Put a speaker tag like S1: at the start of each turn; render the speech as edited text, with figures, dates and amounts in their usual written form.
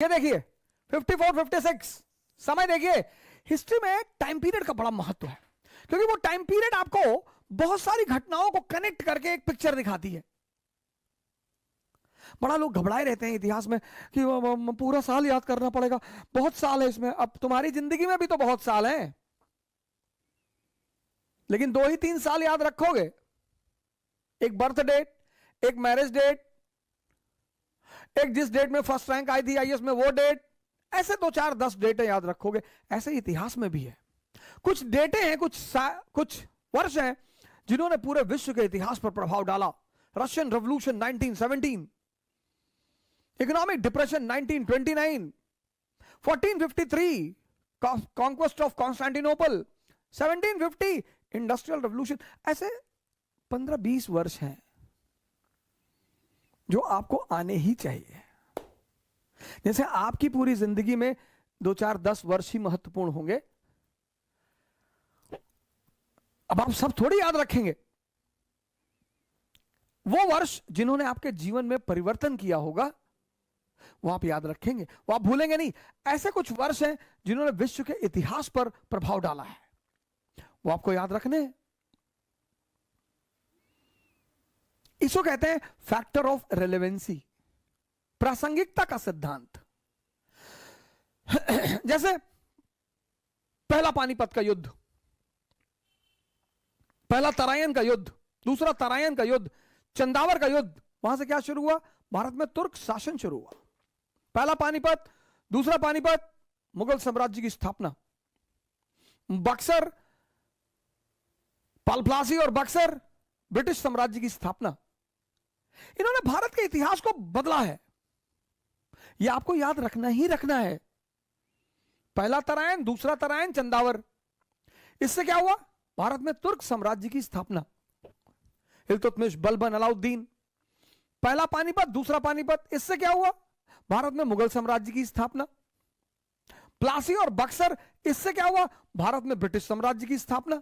S1: ये देखिए 54 56 समय देखिए। हिस्ट्री में टाइम पीरियड का बड़ा महत्व है, क्योंकि वो टाइम पीरियड आपको बहुत सारी घटनाओं को कनेक्ट करके एक पिक्चर दिखाती है। बड़ा लोग घबराए रहते हैं इतिहास में कि पूरा साल याद करना पड़ेगा, बहुत साल है इसमें। अब तुम्हारी जिंदगी में भी तो बहुत साल हैं, लेकिन 2 ही 3 साल याद रखोगे। एक बर्थ डेट, एक मैरिज डेट, एक जिस डेट में फर्स्ट रैंक आई थी आईएएस में वो डेट, ऐसे 2 4 10 डेटें याद रखोगे। ऐसे ही इतिहास में भी है, कुछ डेटें हैं, कुछ वर्ष हैं जिन्होंने पूरे विश्व के इतिहास पर प्रभाव डाला। Russian revolution 1917, economic depression 1929, 1453 conquest of Constantinople, 1750 industrial revolution. ऐसे 15-20 वर्ष हैं जो आपको आने ही चाहिए। जैसे आपकी पूरी जिंदगी में 2 4 10 वर्ष ही महत्वपूर्ण होंगे। अब आप सब थोड़ी याद रखेंगे। वो वर्ष जिन्होंने आपके जीवन में परिवर्तन किया होगा वो आप याद रखेंगे, वो आप भूलेंगे नहीं। ऐसे कुछ वर्ष हैं जिन्होंने विश्व के इतिहास पर प्रभाव डाला है, वो आपको याद रखने हैं। इसको कहते हैं फैक्टर ऑफ रेलेवेंसी, प्रासंगिकता का सिद्धांत। जैसे पहला पानीपत का युद्ध, पहला तराइन का युद्ध, दूसरा तराइन का युद्ध, चंदावर का युद्ध, वहां से क्या शुरू हुआ? भारत में तुर्क शासन शुरू हुआ। पहला पानीपत, दूसरा पानीपत, मुगल साम्राज्य की स्थापना। बक्सर, पालप्लासी और बक्सर, ब्रिटिश साम्राज्य की स्थापना। इन्होंने भारत के इतिहास को बदला है, यह आपको याद रखना ही रखना है। पहला तराइन, दूसरा तराइन, चंदावर, इससे क्या हुआ? भारत में तुर्क साम्राज्य की स्थापना। इल्तुतमिश, बलबन, अलाउद्दीन। पहला पानीपत, दूसरा पानीपत, इससे क्या हुआ? भारत में मुगल साम्राज्य की स्थापना। प्लासी और बक्सर, इससे क्या हुआ? भारत में ब्रिटिश साम्राज्य की स्थापना।